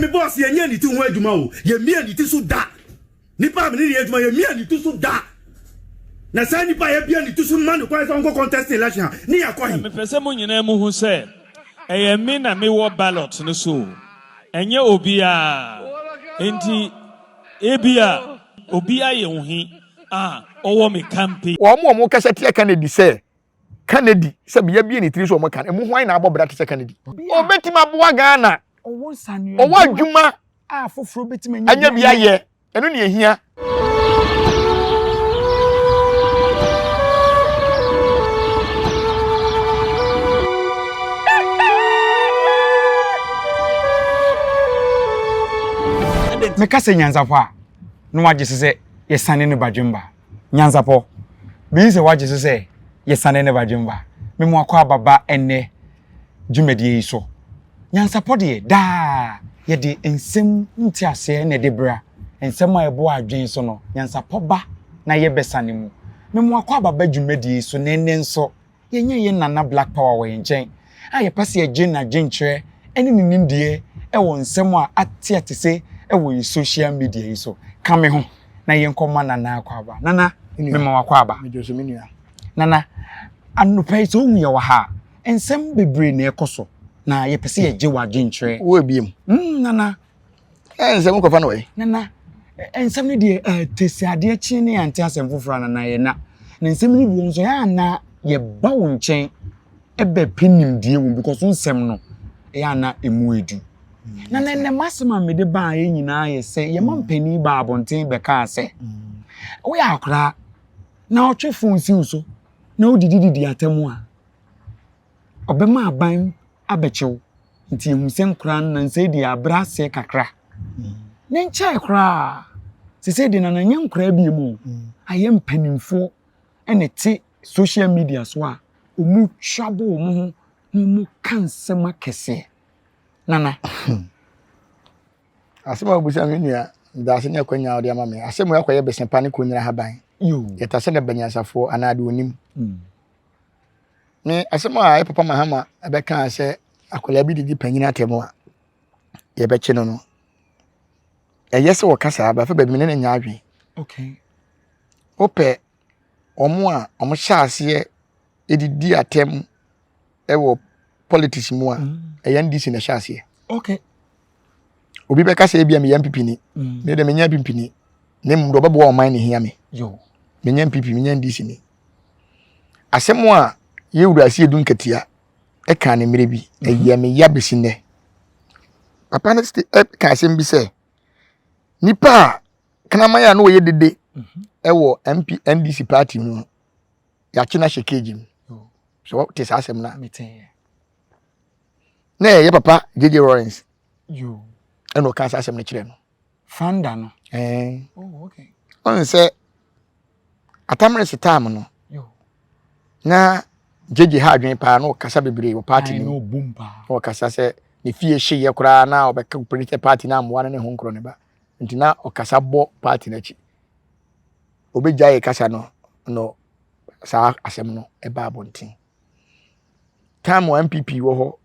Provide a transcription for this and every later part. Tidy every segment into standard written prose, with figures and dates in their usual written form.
me boss ye nya ni ti ho adwuma o ye mia ni ti so da nipa me ni adwuma ye mia ni ti so da na sa nipa ye bia ni ti so man ko so nko contest election ni yakwahi me pese mo nyina mu hu se eye me na me wo ballot no so enye obia enti ebia obia ye ohi owo me campaign wo mo kasa tie Kennedy say Kennedy say bia bia ni tiri so mo kan emu hwan na abobra te say Kennedy obetima boa Ghana owo nsanu owo adwuma foforo betima anya bia ye eno ne ehia me kasa Nyansapo a no wagye se yesane ne badwemba Nyansapo bi se wagye se yesane ne badwemba me mo akwa baba enne dwumedie yi so Nyansapo de da ye de ensem ntiase ne de bra ensem a ebo adwen so no Nyansapo ba na ye besane mu me mo akwa baba dwumedie so nenne nso ye nana black power we nchen a ye pase ye gye na gyenkyere ene ne nimdie e wo nsem a ate se ewo social media yi so kame ho na yenkoma nana akwaba nana me ma wakwaba mejoso menua nana anupai so hu ye wa ha ensem bebre na ekoso na ye pese ye gye wadwe ntwere wo biem nana ensem ko fa no we nana ensem ne de tesi ade chi ne ante asem foforo nana ye na ensem ne bi nso ya na ye ba wo nchen ebe penim die wo because nsem no ya na emu edu na nene masema me de ba ye nyina ye se ye mampani ba abonten be ka se wo ya akra na otwe fon si uso na odididi atemu a obema aban abechew nti ehunsen kra na nse di abra se kakra ne ncha kra se di na nanya kra bi mu aye mpanimfo ene ti social media so a omu twabo omu mu kansema kese nana asema obusa menua ndase ne kwanya odi ama me asema yakwaye besempa ne konyira haban yo yetase ne Nyansafo anade onim me asema a papa Mahama abeka ase akola bi didi panyina atemu a ye beche no eyese wo kasa aba fa babi ne nya adwen okay ope omo a omo hyase edidi atem ewo politics mu a ndc na hyase okay obi be kasa ebia me MPP ni me de menya MPP ni ne mdo bebo o man ne hia me yo menya MPP menya ndc ni asemo a ye wurasi edu nkatia e ka ne mere bi eya me ya besine papa na ka asem bi se nipa kana maya no ye dede ewo NDC party no ya china shekeji so te sa asem na meten na ye papa JJ Lawrence yo eno ka asem na kire no fanda no oh okay on se atamre sitam no yo na JJ ha adwen pa no kasa bebre wo party no bumpa o kasa se ne fie hye ye kura na obeka political party na amwa ne ho nkro ne ba nti na o kasa bo party na chi obejaye kasa no sa asem no e ba abontin time MPP wo ho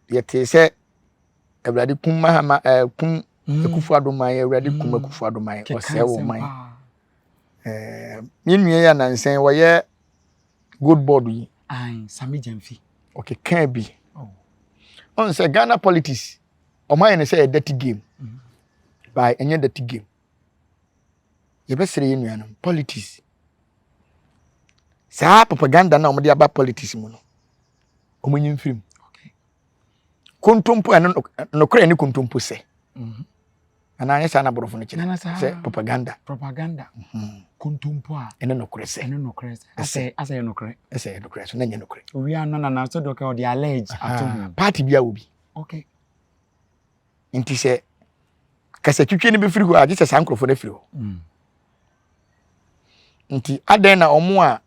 yete se Ewrade kum Mahama kum ekufu adoman Ewrade kum ekufu adoman o se wo man minwie ya nansen wo ye good board yi ai sami jamfi okay kan bi on say Ghana politics o man ne say a dirty game by enye dirty game ye be sere yenuanum politics sa propaganda na omde aba politics mu no omunyin film kontompo no kra ni kontompo se ana anya sana borofo no kire se propaganda kontompo a ene no kra se ase no kra so na nya no kra we are na so do ka o dey allege atom party bia obi okay nti se kasa twitwe ni be firi ho age se sankrofo na firi ho nti aden na omo a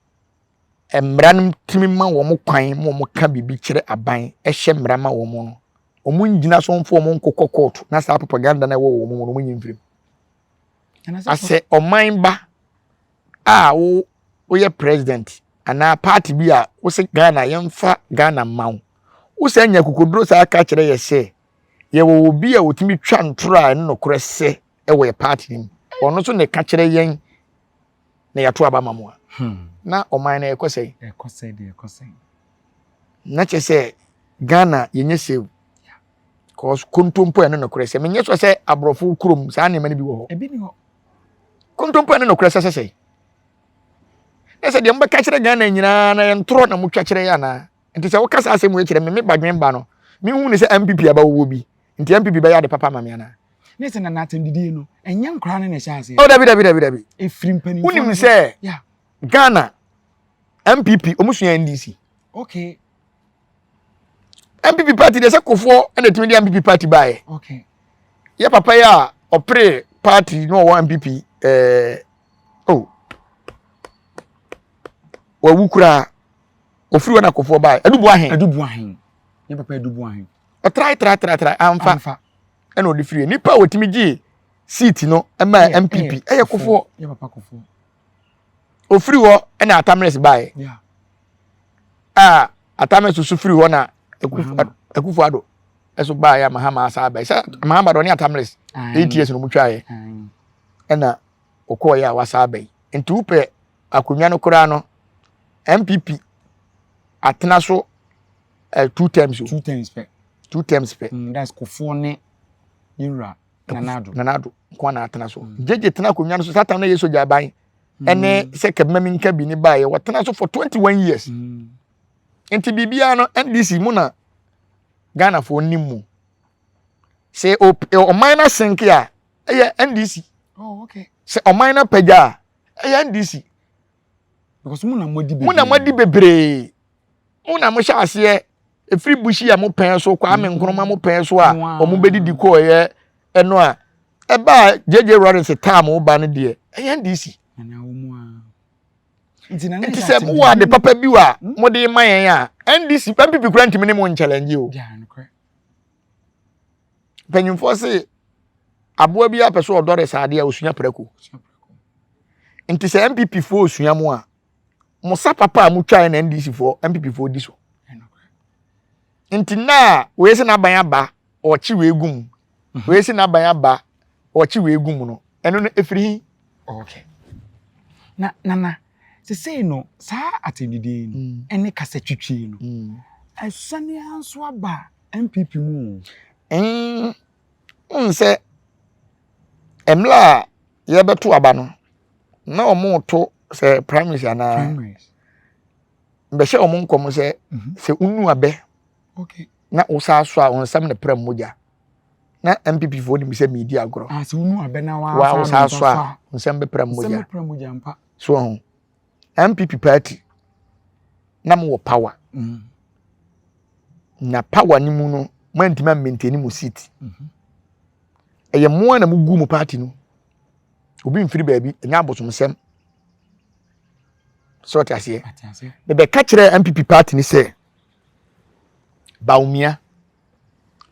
emran timi ma wo mo kwan mo ka bibi kire aban ehye mra ma wo mo no omo njina so mfo mo nkokọ court na sa propaganda na wo mo mo nyimfiri ase oman ba a wo ye president ana party bi a wo se Ghana yemfa Ghana mawo wo se nya kokodro sa aka kire ye se ye wo obi a wotimi twa ntora no kore se e wo party nim ono so ne ka kire yen na yato aba mamu a na oman na ekosei na chese Ghana yenye se cause kontompo ene no kore se menye so se abrofo kurom sa na mani bi wo ho ebi ni ho kontompo ene no kore se ese de mba ka kire Ghana nyina na ye ntoro na mutwa kire ya na nti se wo kasa asem we kire me badwen ba no me hu ne se MPP aba wo bi nti MPP ba ya de papa mama na nese na natem didi no enya nkra ne sha ase oh dabi efrim pani unim se yeah Ghana MPP omusua NDC okay MPP party de se kofo na timi de MPP party bae okay ya papa ya opre party no wo MPP oh wa wukura ofiri wana kofo bae adubu ahen ya papa adubu ahen try amfa ena odi free nipa wotimi gi seat no ema MPP eye kofo ya papa kofo ofiri wo ena atamres bae yeah atamres su free wo na ekufu ado eso bae ya Mahama asa bae sa Mahama do ni atamres 8 years no mutwae ena okoye a wasa bae nti upe akonwa no kura no MPP atena so 2 terms pe that's kofo ne yura nanado kwa na atena so jeje tena akonwa no so satan na yeso jaban ene se kebmami nka bi ni bae watena so for 21 years enti bibia no NDC mu na Ghana for nimu se o minor sink ya NDC oh okay se o minor pega NDC because muna modi bebre muna mo sha ase efri bushi ya mo pen so kwa me nkroma mo pen so a o mo bedidi ko ye eno a e ba JJ Lawrence time ba no de NDC na wo mu a nti se mo wa de papa bi wa mo de mayen a NDC MPP kura ntimi ne mo challenge o ja no kre penyimfo se aboa bi apeso odore saade a osunya preko nti se MPP fo osunya mo a mo sa papa mo twa na NDC fo MPP fo di so nti na we se na ban aba o chi we gum we se na ban aba o chi we gum no eno no efiri okay na se no sa atendide no ene kasa twitwi no asane anso aba MPP mu nse emla ye beto aba no na omo to se primaries ana mbe she omo nkom se unu abe okay na usa so a onsam ne pram moja na MPP fo ni se media agro se unu abe na wa usa so a onsam be pram moja mpa so ho MPP party na mo power na power ni mu no mantima maintain mu seat eye mo na mu gu mu party no obi mfiri baabi enya abosomsem so tiase be ka kire MPP party ni se baumia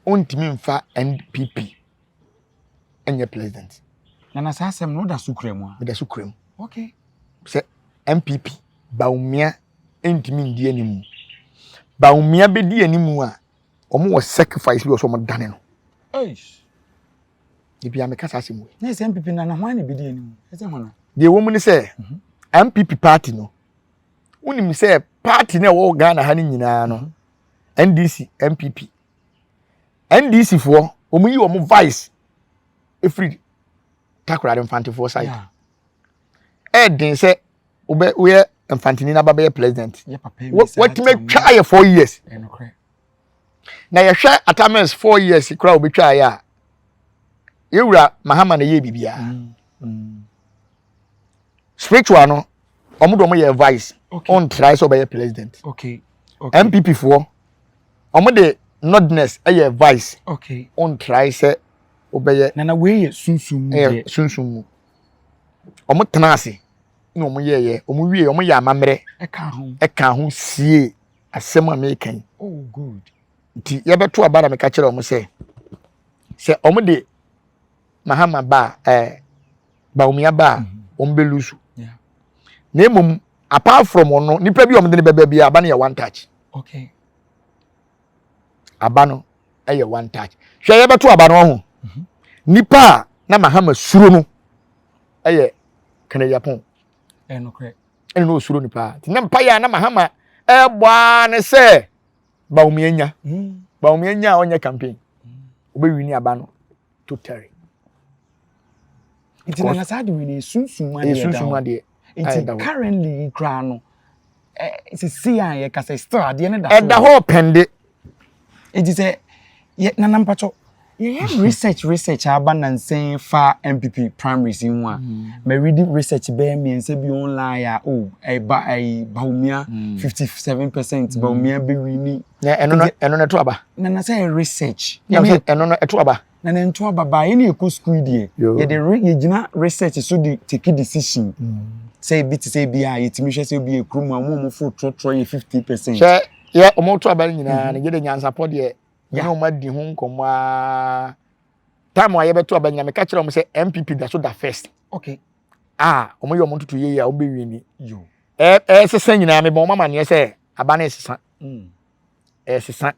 ontimi mfa NPP enye president na sasem no da sukremu a da sukremu okay se MPP baumia entimi ndi animu baumia be di animu a omo wo sacrifice bi o so mo dane no ibi ameka asemu na se MPP na hwan ne be di animu ese hono de wo mu ni se MPP party no unim se party na wo Ghana ha ni nyina no NDC MPP NDC for omo yi omo vice efri takrade mfantefo side den se we mfantini na baba ye president what make try 4 years na ye hwe atamens 4 years kura obetwa ya yewura Mahama na ye bibia spiritual no omo do mo ye vice on try so be president okay MPP for omo de nodness ye vice okay on try say obeye na we ye sunsun de sunsun omo tenase no omo ye omo wie omo ya amamre eka ho sie asem American oh good nti ye beto abara me ka kire omo se omo de Mahama ba baumia ba ombelusu na emom apart from ono nipa bi omo de bebe bia aba na ye one touch okay aba no one touch hwe ye beto aba no ho nipa na Mahama suro no eye kana Japan no kre no suro nipa ti na Appiah na Mahama gba ne se ba umienya onye campaign obe wini aba no totally it na sa de wini sunsun ade it currently kra no see an ka say still ade ne da da ho pende it is a na nampacho research aba nansen fa MPP primaries in one me read research be me say bi online Baumia 57% Baumia be wini eno na to aba na say research eno na to aba na nto aba ba ye na eco school die ye de ye gina research so the take decision say bit say bia yetimi hwe say bia ekrum amom fo trotro ye 50% she ye omo to aba nyina na ye de Nyansapo de ya o ma di ho nkomwa time wa ye beto aba nyina me ka kire o say MPP da so da first okay omo ye omo tutu ye ya obe wi ni yo sesa nyina me bon mama ne say aba na sesa sesa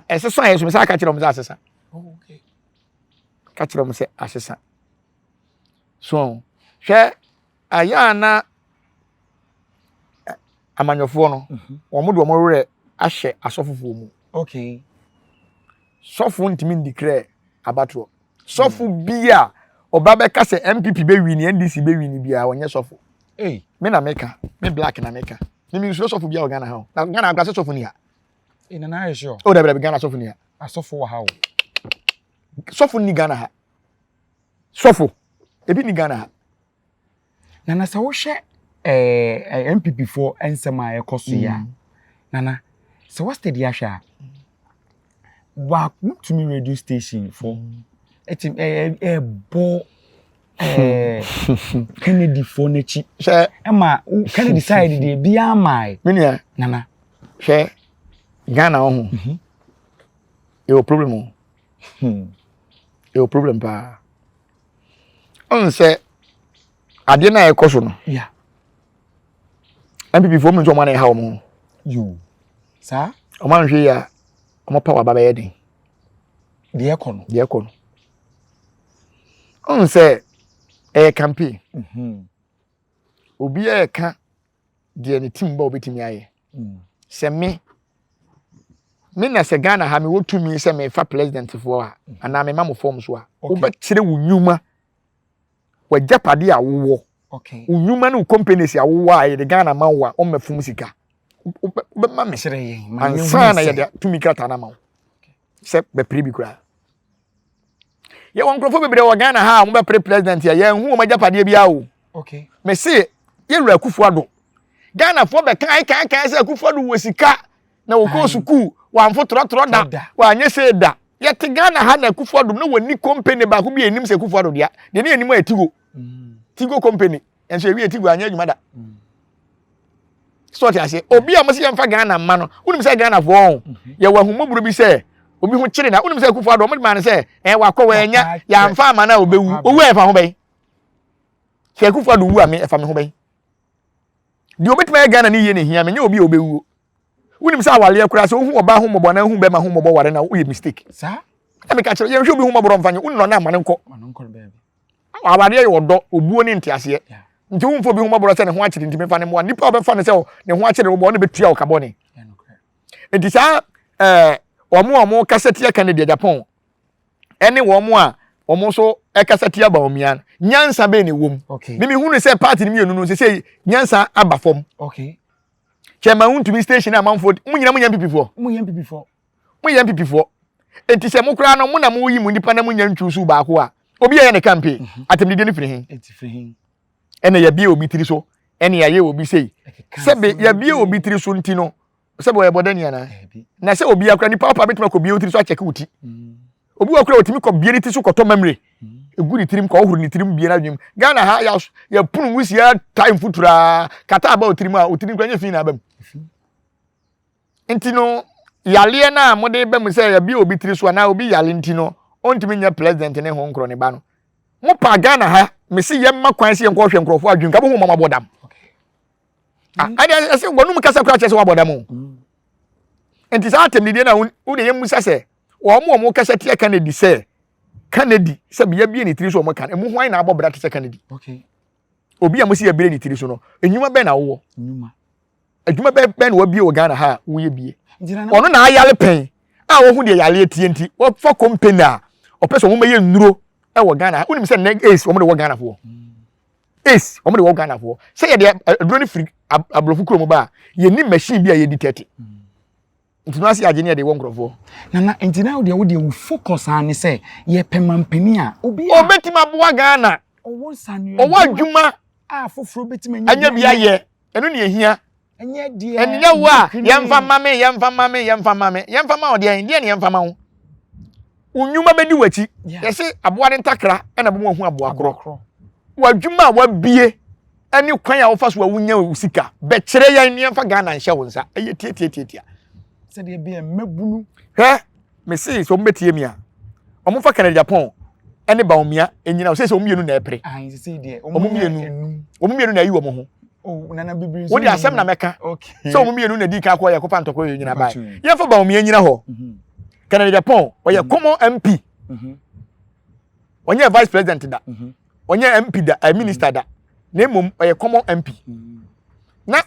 ye so me sa ka kire o say sesa okay ka kire o say asesa so hwe aya na amanyofo no omo do omo re ahye asofofo mu okay sofo ntimi declare abatro sofo bia oba be ka se MPP be wini NDC be wini bia onye sofo me na meka me black na meka me mi so sofo bia o Ghana ha na Ghana agba sofo ni ha ina na ye sure o da be Ghana sofo ni ha asofo wa ha sofo ni Ghana ha sofo ebi ni Ghana ha nana sa wo hwe MPP for ensema ekoso ya nana so what steady ahwa wa to me radio station for etim bo Kennedy for nechi ema Kennedy side dey bia mai menia nana hwe Ghana ho e problem e problem pa on say ade na ekoso no yeah MPP for me so man e ha omo you sa o man hwe ya omo power baba ye den de ekono on say campaign obi e ka de ne team ba obetimi aye se me na se Ghana ha me wotumi se me fa president for a ana me mamo form so a wo be kire wunyuma wa japade a wo okay wunyuma no companies a wo a ye de Ghana man wa o mafum sika be ma me sire ye ansa na ye de tumi krata na ma se be pribi kura ye won krofo bebre wo Ghana ha mo be president ya ye hu o ma japade bia o okay me se ye wura kufu ado Ghana fo be kan se kufu ado wo sika na wo ko suku wa mfo trotro da wa anye se da ye te Ghana ha na kufu ado na woni company ba ko bi enim se kufu ado dia de ne enim atigo tigo company enso ewi atigo anya adwuma da so ti ase obi a mo se yemfa Ghana ma no unim se Ghana fo on ye wa humoburu bi se obi hu kire na unim se kufu ado mo ma ne se wa ko wa nya ya mfa ma na obewu owu e fa ho bai se kufu ado wu a me e fa me ho bai di obetuma Ghana ni ye ne hia me nya obi obewu unim sa wale akura se ohu oba hu mobo na hu be ma hu mobo ware na wo ye mistake sa e me ka kire ye hwe obi hu mobo mfanye unno na amane nko baby awade ye wodo obuo ni ntiase nti hu mfo bi hu mobo se ne ho akire ntimi fa ne mo nipa obefa ne se ne ho akire wo ne betua wo kabone nti sa omo kaseti Canada Japan ene wo a omo so kaseti aba omia nyansa be ne wom mimi hu ne se party ni mienu no se nyansa aba fom okay chema untumi station amanfo munyina munya MPP fo enti se mukura no mu na mu yi mu nipa na munya ntwusu ba ko a obi ye ne campaign atemdide ne firi hin ene ya bia obi tiri so ene ya ye obi sei sebe ya bia obi tiri so nti no sebe o yebodani ana na se obi akura nipa papa betuma ko bia otiri so a check uti obi akura otimi ko bia ni tiri so ko to memre eguri tirim ko ohuru ni tirim bia na dwem Ghana ha ya punu musia time futura kata aba otirim a otirim kwanye fi na abam enti no yale na mode bem se ya bia obi tiri so na obi yale enti no ontimi nya president ne ho nkro ne ba no mo pa Ghana ha mesi yemma kwan se enko hwe nkrofo adwen ka bo ho mama bodam ade ase wonum kasa kra chese wa bodam enti sa atemdide na wo de yemmu sase omo kasa tie Kennedy say Kennedy say be bie ni tiri so omo kan emu hwan na abobra te say Kennedy okay obi a mo si bie ni tiri so no enwuma be na wo enwuma adwuma be na wo bie wo Ghana ha wo ye bie njira na ono na ayale pen a wo hu de yale tie nti wo for company a opeso wo maye nnuro e wo Ghana unim say neg ace wo mo de wo Ghana fo ace wo mo de wo Ghana fo say ye de aduro ni free abrofu kuro mo ba ye ni machine bi a ye di 30 nti no asi agye ne de wo nkrofo na entina wo de wo focus an say ye pemampani a obi obetima bo Ghana owo sanu owo adwuma a foforo betima anya bia ye eno ne ehia enye die enye wo a yemfa ma ode en die ne yemfa ma wo unyuma bedi wachi yesi aboa de ntakra na bo hu aboa kro wadwuma wa bie ani kwan a wo fa so wa wunya usika be kire yan ne yemfa Ghana nhye wo nsa eye tie se de bia mabunu he me see so mbetie mi a omo fa Canada Japan ene ba omia enyina o se omienu na epre se de omienu na yi wo mo ho oh nana bibiri wo de asem na meka okay so omienu na di ka kwa ye ko pantoko ye nyina ba ye fa ba omia nyina ho Canada Japan oye common MP onye vice president da onye MP da minister da na mom oye common MP na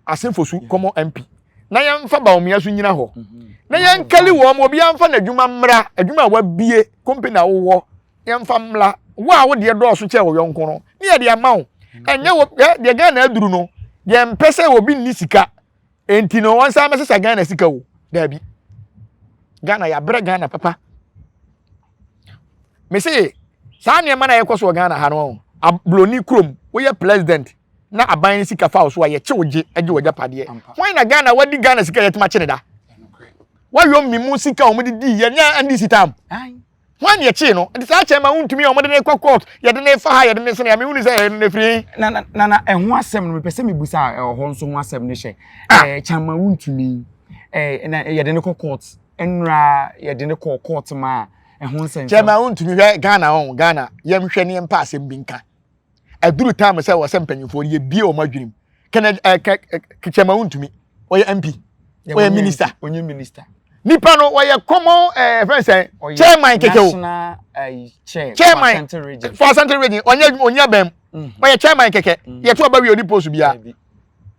asemfosu common MP na yemfa ba omia so nyina ho na yenkali wo mo bia mfa na adwuma mra adwuma wa bie company wo yemfa mla wo a wo de do so che wo yonko no ne ye de amawo enye wo de Ghana aduru no ye mpese wo bi ni sika enti no won sa mesesa Ghana sika wo da bi Ghana ya bre Ghana papa me say sa ne ma na ye kwaso Ghana ha no abloni krom wo ye president na aban sika fa so ye chewoje age wo japade why na Ghana wadi Ghana sika ye tuma chene da why yo mimu sika o mudi di ye nya andi sitam why ye che no ndi sa che ma untumi o mudi ne kwa court ye de ne fa ha ye de ne se ya me hunu se ne firi na ehun asem no me pese me busa ho nso ho asem ne hye chama untumi na ye de ne kwa court enra ye de ne kwa court ma ehun sen chama untumi hwe Ghana yemhwe ne mpa asem bi nka aduru time say wo sempanyfo ye bie o madwirim kana chama untumi o ye MP o ye minister onye minister nipa no wo ye common friends chairman keke o national chairman for Central Region onye bem o ye chairman keke ye to ba wi oni post bia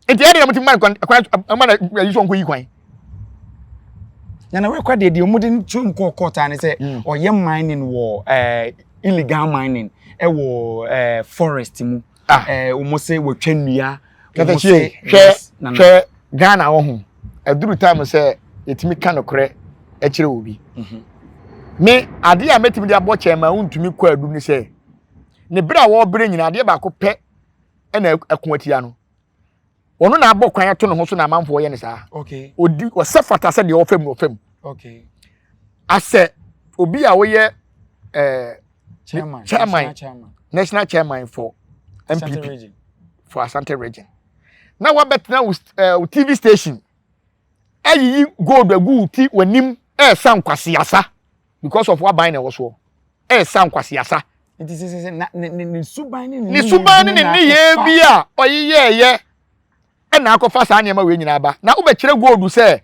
enti e de mutim man kwan na yi so nko yi kwan na we kwa de omudi chum court an say o ye mining wo illegal mining wo forest mu omo say wo twanua omo say hwe Ghana wo ho aduru time say etimi kanokre e kire obi me ade a metimi de abo chema untumi kwa adu ni say ne bra wo bere nyina ade ba ko pe na ekoatia no ono na abo kwan ato ne ho so na amanfo ye ne saa okay odi wo sefata se de wo fam okay ase obi a wo ye chairman national chairman for MPP for Asante region na wa betna TV station ayi gold agu ti wanim san kwasiasa because of what buying e wo so san kwasiasa it is ni suban ni ye bia oyeye na akofa sa anya ma we nyina ba na wo be kire gold se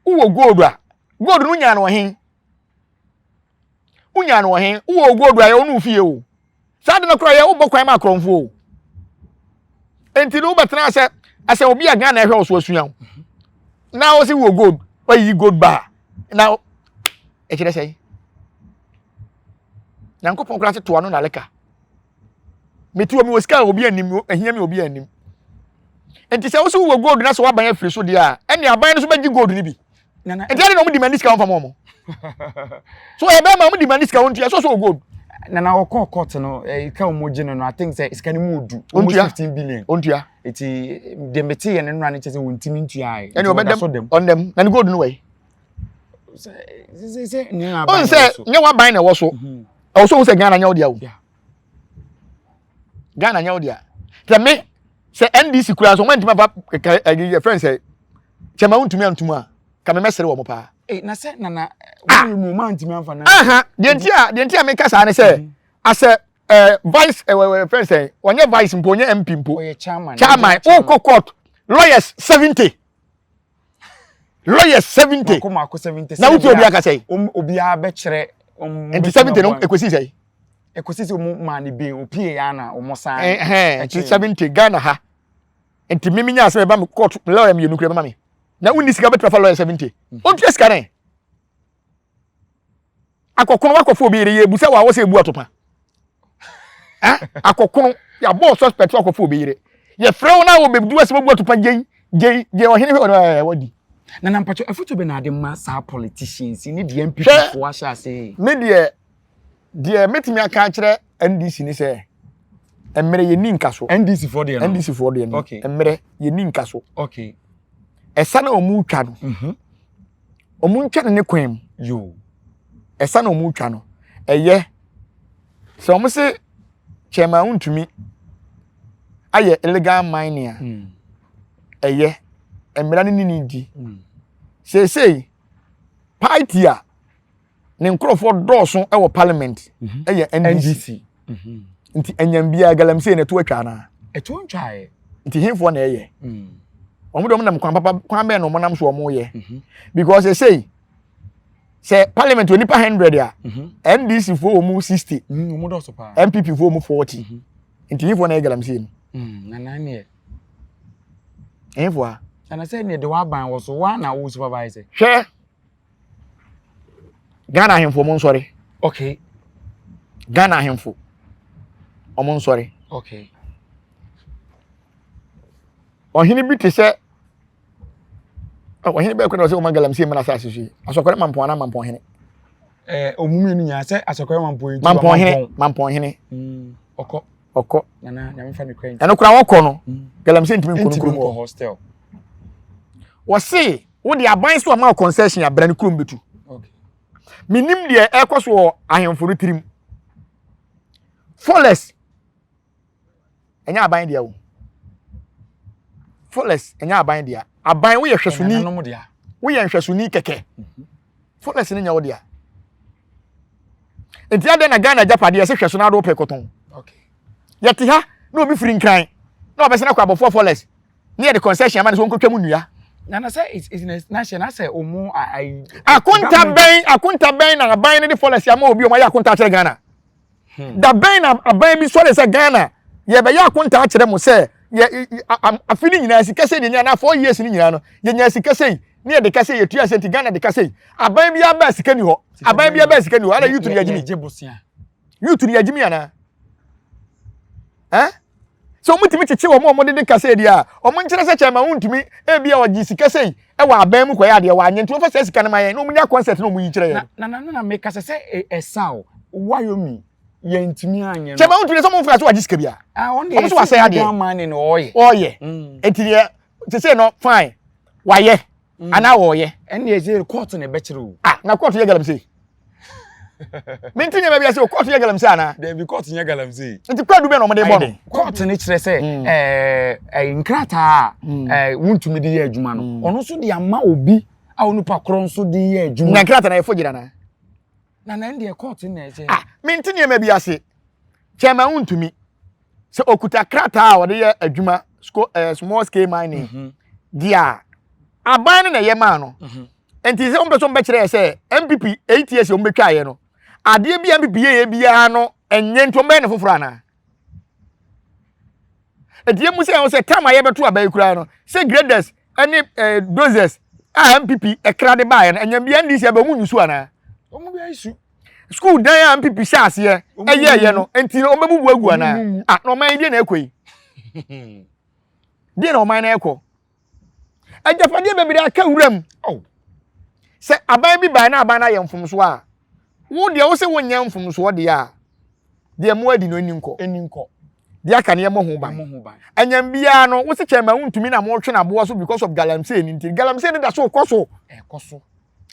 wo gold a gold no nya no hen unya no hen wo gold a ye onu fie o sa de no kro ye wo bokwan ma kronfo o enti no betena ase obi a Ghana ehwe oso asuan na wo si wo gold oyi gold bar na e kire sei Nyankopon kra se to ano na leka metu omi wo ska obi anim ehia mi obi anim enti se wo si wo gold na so waban afiri so de a ene aban no so bagi gold ni bi na enti ade no mo demand discount fa mo so e be ma mo demand discount ya so gold na wo court no ka mo gine no I think say iska ni mo du almost 15 billion ontua eti de meti ye no ran chese wontimi ntua ai ene obedem on dem na gold no way se ni na on say nye wa ban na wo so o so say Ghana nya odia wo Ghana nya odia te me say NDC kura so wantima ba your friend say chema wontumi antumu a ka me mesere wo mo pa na se na wo mu ma ntimi anfa na de ntia me kasa ne say ase vice friend say onye vice mpo onye MP mpo o ye chairman o court lawyers 70 lawyer 70 Mako 70 na wuti obi aka say obi a be kire enti 70 no ekosi say ekosi man be opie ya na omosan enti 70 Ghana ha enti mimi nya ase ba me court lawyer me nukure ba me na wuni sika betra fa lawyer 70 on tu sika ne akokono wakofo obi re ye busa wa wo se ebu atopa akokono ya boss suspect wakofo obi re ye frɛ na wo bebu ase ebu atopa je ohene wadi na nampacho afuto be na ade ma sa politicians ni the MPP fo asha say me de metimi aka kire NDC ni say emere ye ni nkaso NDC for there NDC for there okay emere ye ni nkaso okay esa na omu twa no omu ntwa ne kwem yo esa na omu twa no eye se omu se chema untumi aye illegal mining eye emera ni di sei party a ne nkrofo dɔɔso ɛwɔ parliament ɛyɛ NDC nti enyambia galamsey na to atwa na eto ntwae nti hemfo na ɛyɛ omo dom nam kwan papa kwan bɛ no mo nam so omo yɛ because say parliament onipa 100 a NDC fo omo 60 omo dɔɔso pa MPP fo omo 40 nti hemfo na ɛyɛ galamsey no na nan yɛ hemfo a ana say ne de wa ban wo so wa na wo supervise hwɛ Ghana hemfo mo nsɔre okay Ghana hemfo omo nsɔre okay ohini bi te sɛ ohini bɛ kwenda sɛ o magalamsey mana sa sisi asɔkɔre mampɔn na mampɔn hene omumi ni nya sɛ asɔkɔre mampɔn mampɔn hene ɔkɔ na me fa me kwan ɛno kura wɔkɔ no galamsey ntimi nkunu hostel wɔse wo de aban so ama concession abra ne kurom betu okay minim de ɛkɔso ahemfo retirim Forest enya aban dia wo Forest enya aban dia aban wo ye hwesuni wo ye hwesuni keke Forest ne nya wo dia enti ade na Ghana Japade ye se hwesuna do pekoton okay yeti ha na obi firi nkran na obese na kwa abofo Forest ne ye de concession amane so nkotwa mu nua na say it's national say omo akunta ben na aban ne de Forest ama obi o ma ya akunta kire Ghana da ben na aban bi so le say Ghana ye be ya akunta akire mo say ye afini nyina sikase de nya na 4 years ni nyina no ye nya sikase ni ye de kase ye tua senti Ghana de kase aban bi aba sika ni ho aban bi aba sika ni ho ala youth ni yagimi youth ni yagimi ana so mutimi chichi wo mo de kase dia o mo nkire se chema untumi e bia o jisika sei e wa aban mu koya de wa anye nti wo fa sika na mayen no munya concert no mu yinkire ye na me kase se esao wayomi ye ntimi anye no chema untumi so mo fa so wa jisika bia on de so wa se ade man no oye enti ye se say no fine wa ye ana wo ye ene ye je court na be kire o na court ye galamsey mintinya bia se court ye galamsey ana de bi court ye galamsey nti kwadu be no mo de bo no court ni kire se nkrata wuntumi de ye adwuma no ono so de ama obi a onupa kron so de ye adwuma na nkrata na ye fogira na nde court na ye mintinya bia se chema wuntumi se okuta krata a wo de ye adwuma small scale mining dia aban na ye ma no enti se ombe so mbe kire se MPP 8 years ombe twa ye no ade bi MPP ye bia no enye ntombe ne foforo ana edie mu se time aye beto abai kura no se graders ene dozers a MPP ekra de ba ye no enye bia ndi se ba mu nyusu ana omu bia isu school dan MPP shase ye eye no enti ombebubu agu ana no man die na ekoi die na man na ekọ ajafade bebere aka wuram se aban bi ba na aban na ye mfomso a wo de wo se wonya mfomso de a de mu adi no eninko de aka ne mo ho ban anyam bia no wo se chema untumi na mo twe na bo so because of galamsey ni nti galamsey ne da so koso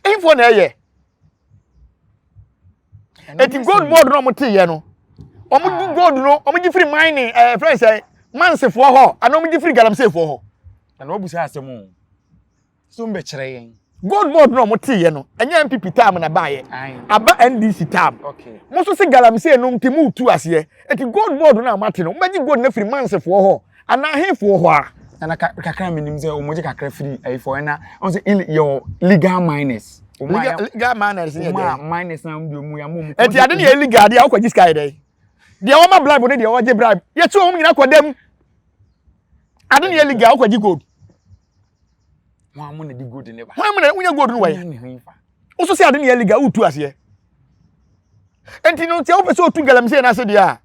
info na eye eti gold board no mo te ye no omo di gold no omo di free mining friends mansefo ho ana omo di free galamsey fo ho ana obusa asemo so mbe kire yen gold board no mo te ye no enya MPP tam na ba ye aba NDC tam okay mo so se galamsey no ntimu tu ase eti gold board na amate no magi gold na free mansefo ho ana hefo ho a na kakra minim say omoje kakra free for na on say your legal minors legal minors ni dey minors na mbi omu ya mum enti ade na illegal dey akwaji sky dey dey o ma bribe dey o je bribe ye tu hom nyina kodam ade na illegal akwaji gold wa mo na di gold ne ba wa mo na unya gold no wai uso say ade na illegal utu ase enti no tie o pese otu galamsey na se dia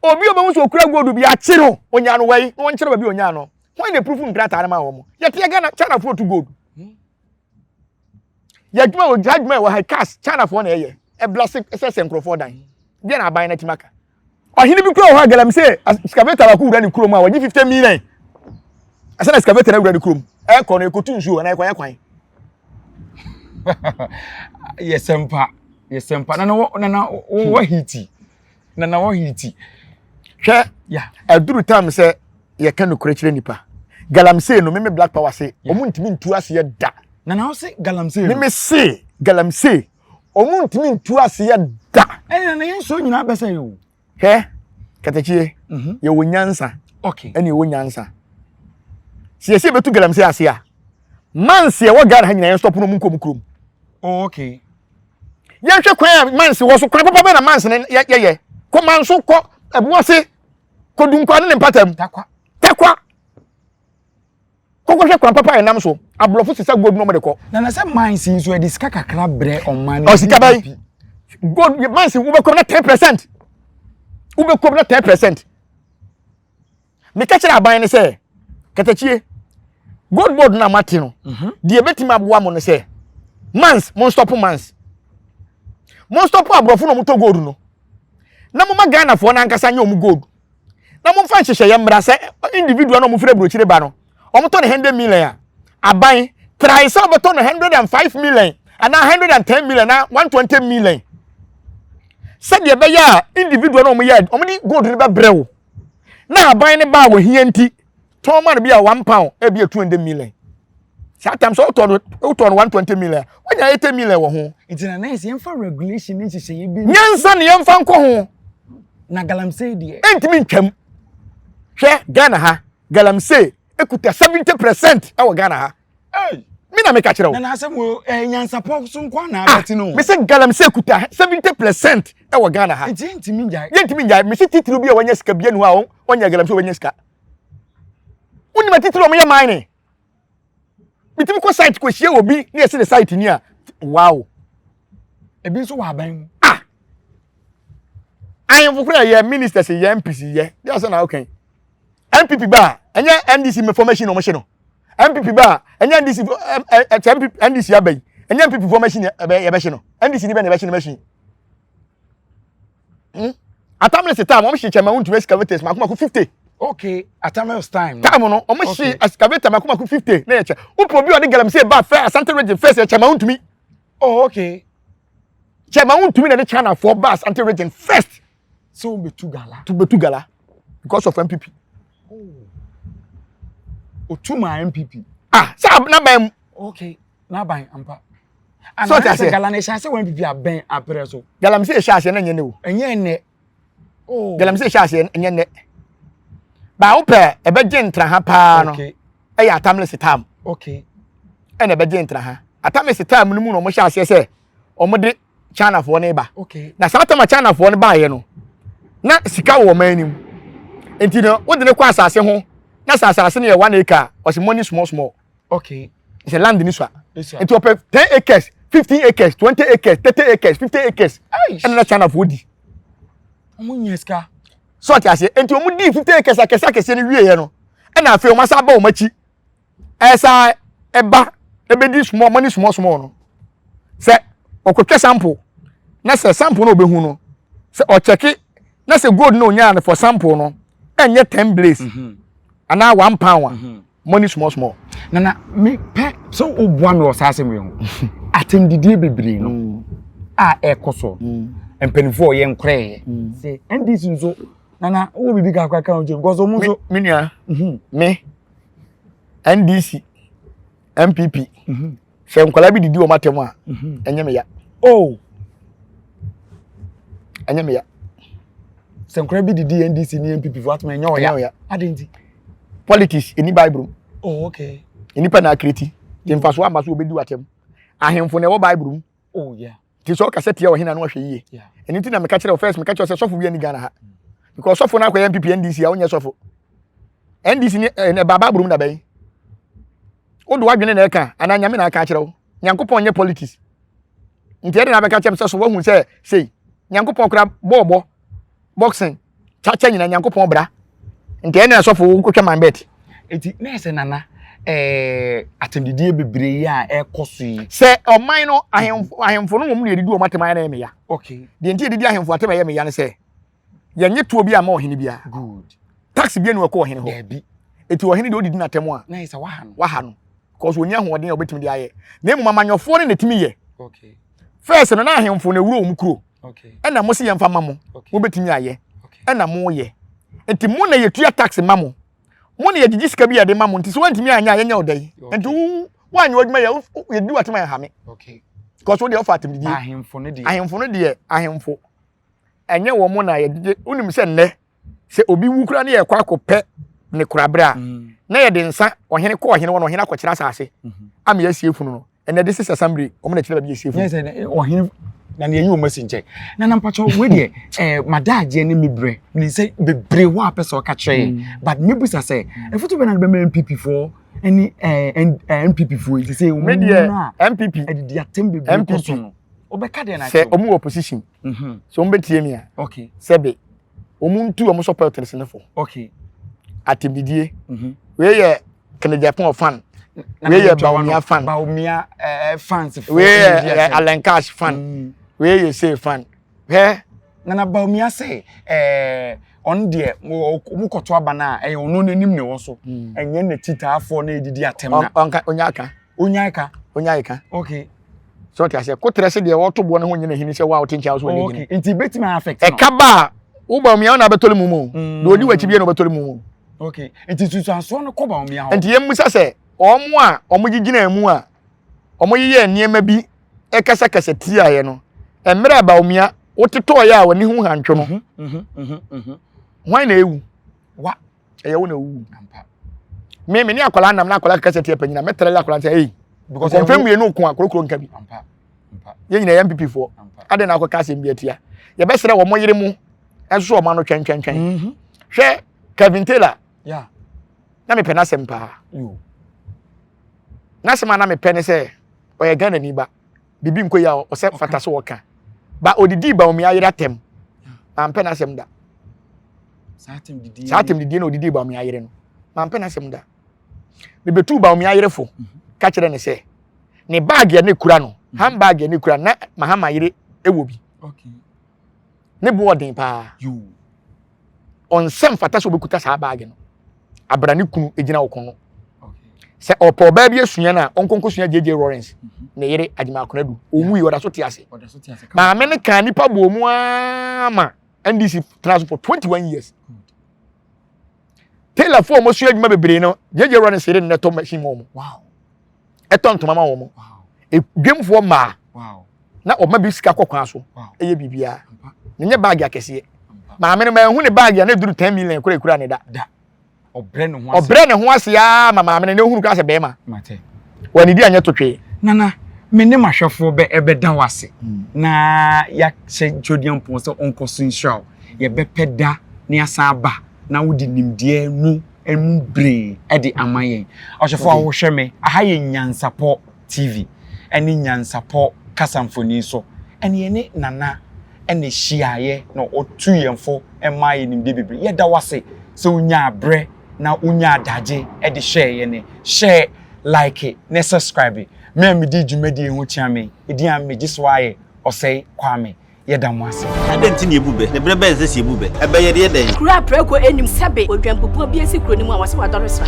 obi obehu so okura gold bi achi no onya no wai no nkyere ba bi onya no when they prove ngrata na ma wo mo ye tie Ghana China for to gold ya djuma o judgment wo high cash China for na ye e blessing ese nkrofo dan dia na aban na timaka ohini bi kura ho galamsey excavator ba ku wura ni kurom a waji 50 million asa na excavator na wura ni kurom e ko no ekotu nsuo na ekwan yesempa na wo hiti na wo hiti hwe ya aduru time se ye kan nokure kire nipa galamsey no me black power say omuntimi ntu ase ye da na wo say galamsey me say galamsey omuntimi ntu ase ye da na yenso nyina besa yo he katachie ye wonyansa okay ene wonyansa sie betu galamsey ase a manse ye wo Ghana ha nyina yen stop no munkom krom okay yan hwe kwan manse wo so kwan papa be na manse ne ye ko manso ko ebuase ko dunkwa ne patam takwa ko hwe kwan papa ye nam so ablofo sisa gold no mo de ko na say manse so e diska kakra bre on man o sika bai gold manse wo be ko na 10% wo be ko na 10% me ka kira aban ne say katachie gold board na matino die betima aboa mo ne say mans mon stop abrofo no muto gold no na mo Ghana fo na nkasa nya omu gold na mo fa nhyehyeye mmra se individual no mo fira brochire ba no o mo to ne 100 million aban try say o to ne 105 million and 110 million na 120 million se de be ya individual no mo ya o mo di gold ne be brew na aban ne ba wo hianti to man be a 1 pound e be 200 million sometimes so to 120 million when 80 million wo ho it na nice yemfa regulation ni hyehyeye bi nyansa ne yemfa nko ho na galamsey die entimi ntwam hwe Ghana ha galamsey ekuta 70% e wo Ghana ha mi na me ka kire wo na asem wo nyansapo so nko na abeti no me se galamsey ekuta 70% e wo Ghana ha entimi njai me se titiri bi a wanya sika bia nu a wanya galamsey wanya sika uni ma titiri o me ya mine bitimi ko site ko hie obi na yesi the site ni a wow ebi so wa ban ayin fukura ye ministers ye MPC ye dey say na okay MPP ba enye NDC information o mo hye no MPP ba enye NDC NDC abai enye MPP information ye be hye no NDC ni be na be hye no machine atamle se time o mo hye chema untu excavators makoma ko 50 okay atamle's time time no o mo hye excavator makoma ko 50 na ye che u probi o de galamsey ba fair Asante region first ye chema untumi oh okay chema untumi na de China for ba Asante region first so betu gala because of MPP otuma MPP sab na ban okay na ban ampa so ta se gala na sha se MPP aben apre so galamsey sha se na nyene wo enye ne galamsey sha se enye ne ba wo pe e be je ntra ha pa no okay e ya atamle sitam okay e na be je ntra ha atamle sitam no mu no mo sha se o mo de China for ne ba okay na sama China for ne ba ye no na sika wo manim enti no wo de ne kwa asase ho na asase ne ye 1 acre o se money small okay it's a land ni so enti o pe 10 acres 15 acres 20 acres 30 acres 50 acres and na China for di omunyeska so ti ase enti o mu di 50 acres akese ne wie ye no e na afi o masa ba o machi esa eba ebe di small money small no se okotwe sample na se sample no obehu no se o check na se gold no nya for sample no enye 10 blaze ana 1 pound money small na me pe so obua me osase me ho atem didie bebre no a ekoso empenifo ye nkre se ndis nso na wo bibi ka kwa kan go so mu so me nua me NDC MPP se nkwala bi didi o matem a enye me ya enye me ya se nkwala bi didi NDC ni MPP for atme enye o ya adenti politics any bible Oh, okay. Nipa na kreti. Ti mfa so ama so obedi watem. Ahemfo na wo Bible. Oh, yeah. Ti so kasete ya ohina no hwe yie. Yeah. Eni ti na meka kire first meka kire se sofo bi ani Ghana ha. Because sofo na akwa MPP NDC a onye sofo. NDC ne baba brum da bai. Odo wadwene na eka ana nyame na aka kire wo. Nyankopon nye politics. Nti ede na beka kire se so wo hu se sei. Nyankopon kura bobo boxing. Chacha nyina Nyankopon bra. Nti ene na sofo wo kwetwa man bet. Eti na ese nana atendidie bebree a ekoso yi. Se oman no ahemfo no mo yedi o mateman na emeya. Okay. De nti edidi ahemfo atema ya meya ne se. Yenye tuo bi ama ohene bia. Good. Tax bi enu ekọ ohene ho. Debi. Eti ohene de odidi na temo a. Na ese wahano. Wahano. Cause onye ahoden a obetimi de aye. Na emu mamanyofo ne netimi ye. Okay. First no na ahemfo na wuro omukuro. Okay. Ena mo se yemfa mamo. Okay. Wo betimi aye. Okay. Ena mo ye. Enti mo na yetua tax mamo. Mo na yegigi sika bi ade mamo nti so wantimi anya yenya odai. Enti wanyi odwuma ya yedi watema ya hame. Okay. Cause wo de offer atim di. Ahemfo no de. Ahemfo. Enye wo mo na yegigi unim se nne se obi wukura na ye kwa akopɛ ne kurabra na ye de nsa ohene ko ohene wo no ohene akokyira asase am ya siefunu no ene de sisa assembly o mo na kyerɛ ba bi siefunu yes ohene na ne yi o masi nche na nampacho we de madaje ne mebre ni se bebre wo apesa o ka kyerɛ but mebusa se efutu be na be MPP for any MPP for you say me de MPP e de atem bebre ko so no obeka de na se omu opposition so mbetie mi a okay sebe omuntu omu support senefo okay atimdidie we ye Kene Japan fan we ye Baumia fan Baumia fans we ye Alenkash fan we ye say fan he na Baumia say on there mu koto aba na ono nanim ne wo so enye na titaafo na edidi atem na onyaka okay so ti ase kotrese de wo to bo ne ho nyina hini se wa otincha so ne okay nti betima affect e kaba wo Baumia na betoli mumu do odi wachi bia no betoli mumu okay nti tutu aso no ko Baumia ho nti yemusa se omo a omugigina emu a omoyeye niema bi e kasa ti aye no emre Baumia woteto ya woni hu hantwe no why na ewu wa e wo na ewu ampa me ni akola nam na akola kasa ti apanyina metere la akola say because confirm we no ko akorokoro nka bi ampa ye nyina MPP for ade na akoka se mbi atia ye besere wo moyere mu enso o ma no twen hwe Kevin Taylor yeah na me pena sempa yo na sema na me pene se o ye Ghana ni ba bibi nko ya o se fata so woka ba odidi ba o mi ayira tem am pena sem da satem didi na odidi ba o mi ayire no am pena sem da me betu ba o mi ayire fo ka kire ne se ne bag ya ne kura no handbag ya ne kura na Mahama ayire ewo bi okay ne bo odin pa yo on sem fata so bekuta sa bag no abrani kunu ejina okono okay se opo ba bi asua na onkonko sua JJ Lawrence ne yere adima akonadu omu yi oda so ti ase ma me ne kan nipa bo mu ama NDC transport 21 years Taylor for mo sua adima bebre no JJ Lawrence yere ne to machine mo wow eton to mama wo mo wow e dwemfo ma wow na o ma bi sika kokwan so wow eye bibia ne bag akese ma me ne hu ne bag ya na duru 10 million kura ne da obre ne ho ase ya mama me ne hunu ka se be ma mate wani di anya totwe nana me ne mahwefo be ebeda wase na ya se jodian pon se onkoso nshaw ye be peda ne asa ba na wodi nimdie nu emu bre e de amayen ohwefo ahwohwe me aha ye Nyansapo TV eni Nyansapo kasamfoni so eni ene nana ene hyiaye no otu yemfo emaye nimdie bebre ye da wase so unya abre na unya adaje e de share ye ne share like ne subscribe me di dwumadi ho chiame edi am megiso aye osei kwame ye da mo ase adenti ne ebube ne brebe nse si ebube ebe ye de den kura preko enim sebe odwampopo bi esi kro ni mu awase wadoresa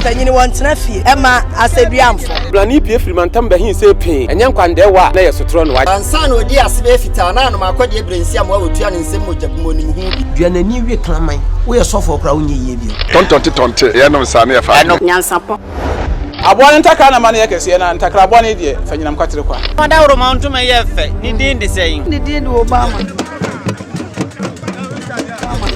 tanyini wantena fie ema aseduamfo blani pie frimantam behin se pin enye nkwande wa na ye sotro no wa ansa na odi asebe fita na no makode ebrensi am wa wotua ne nsem mojabumo ni hu duanani wie klaman wo ye sofo kra wo nye ye bi tontonte ye no nsa na ye fa Nyansapo abone ntakra na ma na ye kese na ntakra abone die fanyinam kwatere kwa mada woro ma ntoma ye fe ni din de sei ni din de Obama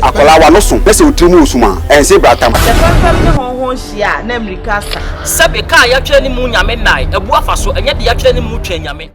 akola wa no so na se otiri mu osuma ense bratam the family hon hia na America sa sebe ka ya twa ni mu nyame nai ebu afa so enye de ya twa ni mu twa nyame